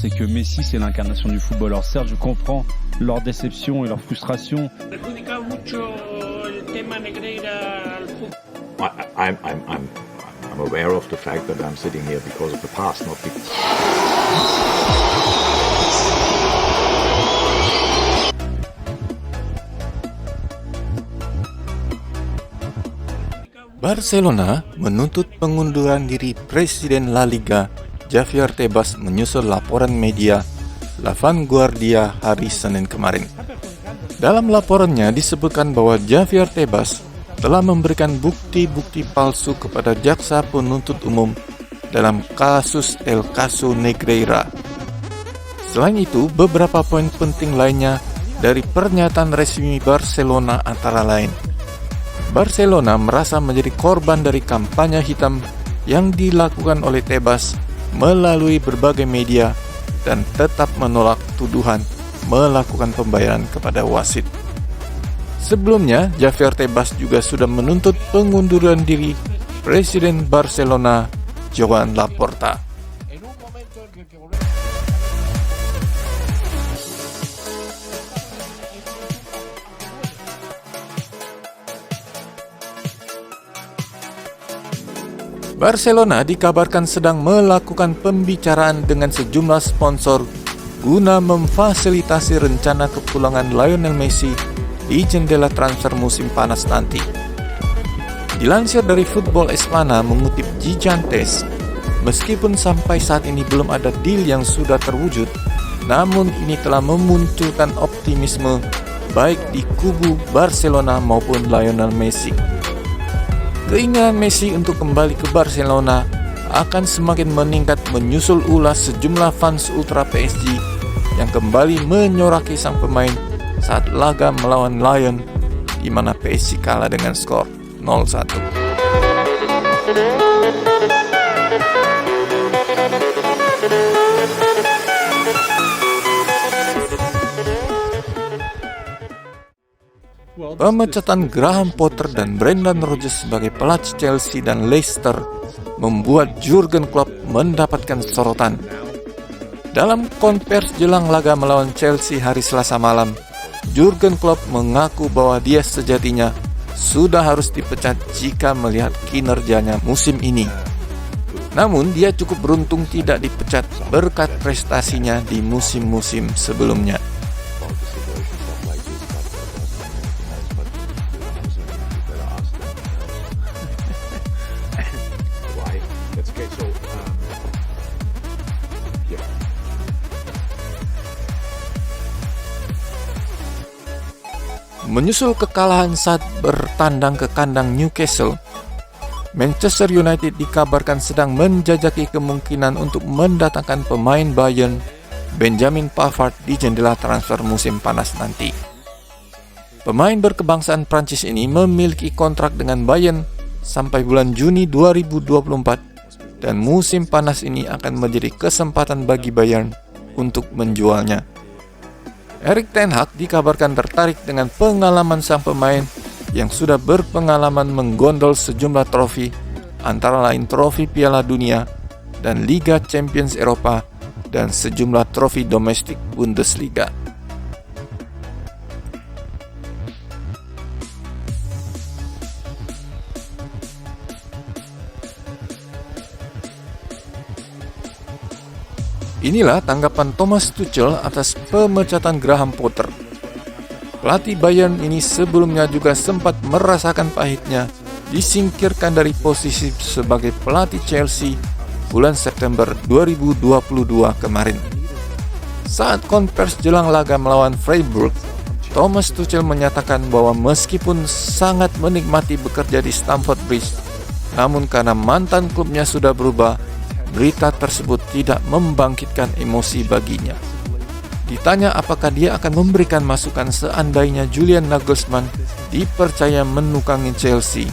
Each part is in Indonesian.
c'est que Messi, c'est l'incarnation du football. Alors certes, je comprends leur déception et leur frustration. I'm aware of the fact that I'm sitting here because of the past, not because... Barcelona menuntut pengunduran diri Presiden La Liga Javier Tebas menyusul laporan media La Vanguardia hari Senin kemarin. Dalam laporannya disebutkan bahwa Javier Tebas telah memberikan bukti-bukti palsu kepada jaksa penuntut umum dalam kasus El Caso Negreira. Selain itu, beberapa poin penting lainnya dari pernyataan resmi Barcelona antara lain: Barcelona merasa menjadi korban dari kampanye hitam yang dilakukan oleh Tebas melalui berbagai media dan tetap menolak tuduhan melakukan pembayaran kepada wasit. Sebelumnya, Javier Tebas juga sudah menuntut pengunduran diri Presiden Barcelona Joan Laporta. Barcelona dikabarkan sedang melakukan pembicaraan dengan sejumlah sponsor guna memfasilitasi rencana kepulangan Lionel Messi di jendela transfer musim panas nanti. Dilansir dari Football Espana mengutip Gigantes, meskipun sampai saat ini belum ada deal yang sudah terwujud, namun ini telah memunculkan optimisme baik di kubu Barcelona maupun Lionel Messi. Keinginan Messi untuk kembali ke Barcelona akan semakin meningkat menyusul ulas sejumlah fans ultra PSG yang kembali menyoraki sang pemain saat laga melawan Lyon, di mana PSG kalah dengan skor 0-1. Pemecatan Graham Potter dan Brendan Rodgers sebagai pelatih Chelsea dan Leicester membuat Jurgen Klopp mendapatkan sorotan. Dalam konferensi jelang laga melawan Chelsea hari Selasa malam, Jurgen Klopp mengaku bahwa dia sejatinya sudah harus dipecat jika melihat kinerjanya musim ini. Namun dia cukup beruntung tidak dipecat berkat prestasinya di musim-musim sebelumnya. Menyusul kekalahan saat bertandang ke kandang Newcastle, Manchester United dikabarkan sedang menjajaki kemungkinan untuk mendatangkan pemain Bayern Benjamin Pavard di jendela transfer musim panas nanti. Pemain berkebangsaan Prancis ini memiliki kontrak dengan Bayern sampai bulan Juni 2024 dan musim panas ini akan menjadi kesempatan bagi Bayern untuk menjualnya. Erik ten Hag dikabarkan tertarik dengan pengalaman sang pemain yang sudah berpengalaman menggondol sejumlah trofi, antara lain trofi Piala Dunia dan Liga Champions Eropa dan sejumlah trofi domestik Bundesliga. Inilah tanggapan Thomas Tuchel atas pemecatan Graham Potter. Pelatih Bayern ini sebelumnya juga sempat merasakan pahitnya disingkirkan dari posisi sebagai pelatih Chelsea bulan September 2022 kemarin. Saat konferensi jelang laga melawan Freiburg, Thomas Tuchel menyatakan bahwa meskipun sangat menikmati bekerja di Stamford Bridge, namun karena mantan klubnya sudah berubah, berita tersebut tidak membangkitkan emosi baginya. Ditanya apakah dia akan memberikan masukan seandainya Julian Nagelsmann dipercaya menukangi Chelsea,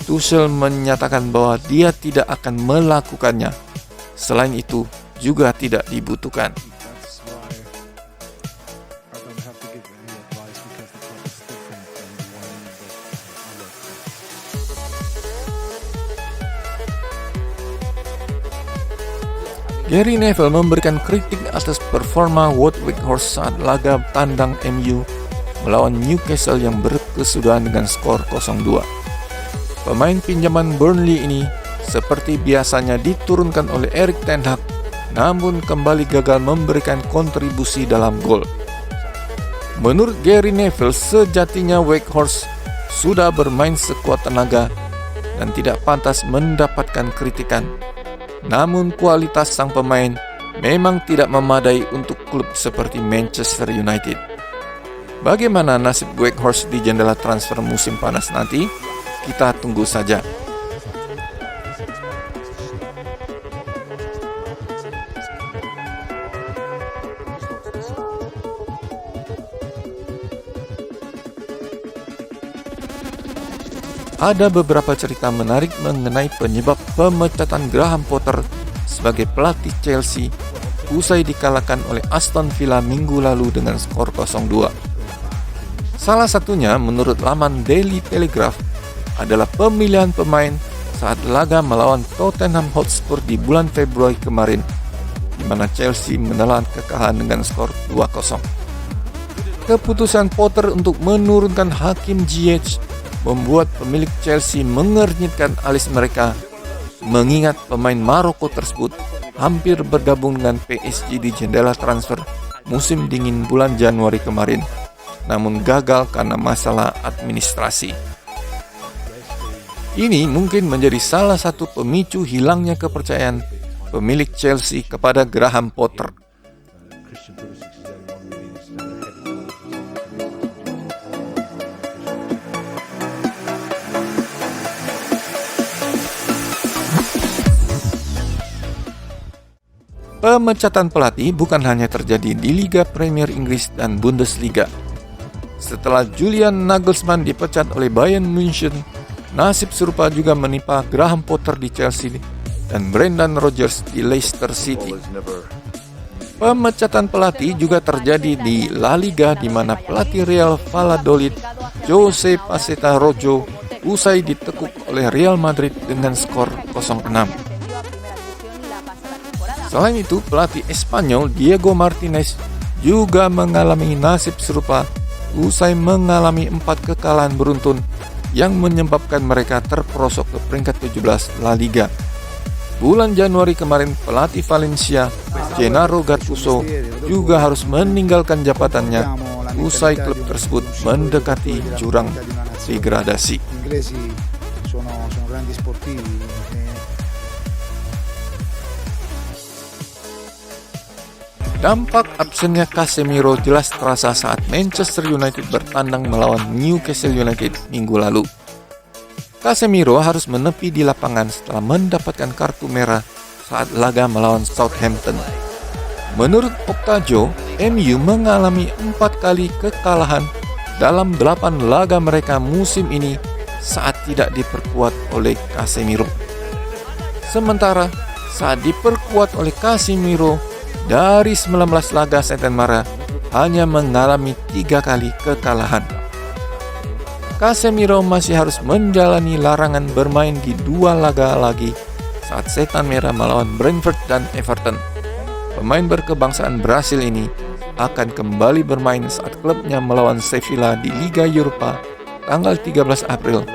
Tuchel menyatakan bahwa dia tidak akan melakukannya. Selain itu, juga tidak dibutuhkan. Gary Neville memberikan kritik atas performa Wout Weghorst saat laga tandang MU melawan Newcastle yang berkesudahan dengan skor 0-2. Pemain pinjaman Burnley ini seperti biasanya diturunkan oleh Erik ten Hag, namun kembali gagal memberikan kontribusi dalam gol. Menurut Gary Neville, sejatinya Weghorst sudah bermain sekuat tenaga dan tidak pantas mendapatkan kritikan. Namun kualitas sang pemain memang tidak memadai untuk klub seperti Manchester United. Bagaimana nasib Weghorst di jendela transfer musim panas nanti? Kita tunggu saja. Ada beberapa cerita menarik mengenai penyebab pemecatan Graham Potter sebagai pelatih Chelsea usai dikalahkan oleh Aston Villa minggu lalu dengan skor 0-2. Salah satunya menurut laman Daily Telegraph adalah pemilihan pemain saat laga melawan Tottenham Hotspur di bulan Februari kemarin, di mana Chelsea menelan kekalahan dengan skor 2-0. Keputusan Potter untuk menurunkan Hakim Ziyech membuat pemilik Chelsea mengernyitkan alis mereka, mengingat pemain Maroko tersebut hampir bergabung dengan PSG di jendela transfer musim dingin bulan Januari kemarin, namun gagal karena masalah administrasi. Ini mungkin menjadi salah satu pemicu hilangnya kepercayaan pemilik Chelsea kepada Graham Potter. Pemecatan pelatih bukan hanya terjadi di Liga Premier Inggris dan Bundesliga. Setelah Julian Nagelsmann dipecat oleh Bayern München, nasib serupa juga menimpa Graham Potter di Chelsea dan Brendan Rodgers di Leicester City. Pemecatan pelatih juga terjadi di La Liga, di mana pelatih Real Valladolid, Jose Paceta Rojo, usai ditekuk oleh Real Madrid dengan skor 0-6. Selain itu, pelatih Espanyol Diego Martinez juga mengalami nasib serupa usai mengalami 4 kekalahan beruntun yang menyebabkan mereka terperosok ke peringkat 17 La Liga. Bulan Januari kemarin, pelatih Valencia Gennaro Gattuso juga harus meninggalkan jabatannya usai klub tersebut mendekati jurang degradasi. Dampak absennya Casemiro jelas terasa saat Manchester United bertandang melawan Newcastle United minggu lalu. Casemiro harus menepi di lapangan setelah mendapatkan kartu merah saat laga melawan Southampton. Menurut Optajo, MU mengalami 4 kali kekalahan dalam 8 laga mereka musim ini saat tidak diperkuat oleh Casemiro. Sementara saat diperkuat oleh Casemiro, dari 19 laga Setan Mara hanya mengalami 3 kali kekalahan. Casemiro masih harus menjalani larangan bermain di 2 laga lagi saat Setan Merah melawan Brentford dan Everton. Pemain berkebangsaan Brasil ini akan kembali bermain saat klubnya melawan Sevilla di Liga Eropa tanggal 13 April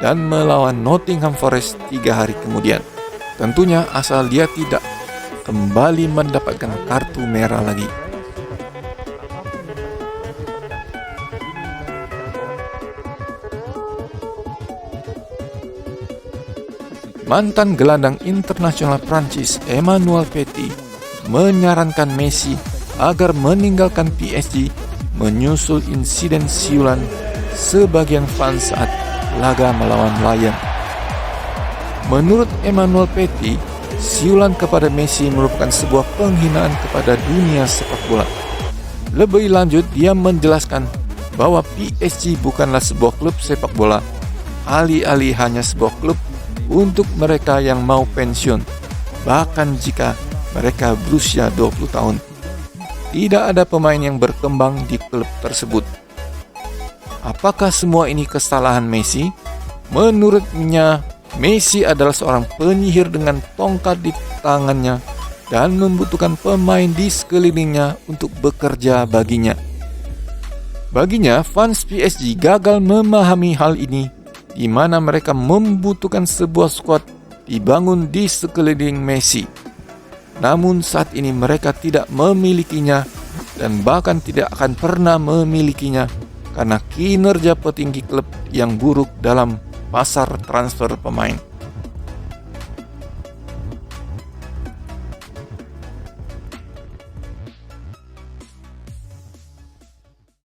dan melawan Nottingham Forest 3 hari kemudian. Tentunya asal dia tidak kembali mendapatkan kartu merah lagi. Mantan gelandang internasional Prancis Emmanuel Petit menyarankan Messi agar meninggalkan PSG menyusul insiden siulan sebagian fans saat laga melawan Lyon. Menurut Emmanuel Petit, siulan kepada Messi merupakan sebuah penghinaan kepada dunia sepak bola. Lebih lanjut, dia menjelaskan bahwa PSG bukanlah sebuah klub sepak bola, alih-alih hanya sebuah klub untuk mereka yang mau pensiun, bahkan jika mereka berusia 20 tahun. Tidak ada pemain yang berkembang di klub tersebut. Apakah semua ini kesalahan Messi? Menurutnya, Messi adalah seorang penyihir dengan tongkat di tangannya dan membutuhkan pemain di sekelilingnya untuk bekerja baginya. Baginya, fans PSG gagal memahami hal ini, di mana mereka membutuhkan sebuah skuad dibangun di sekeliling Messi. Namun saat ini mereka tidak memilikinya dan bahkan tidak akan pernah memilikinya karena kinerja petinggi klub yang buruk dalam pasar transfer pemain.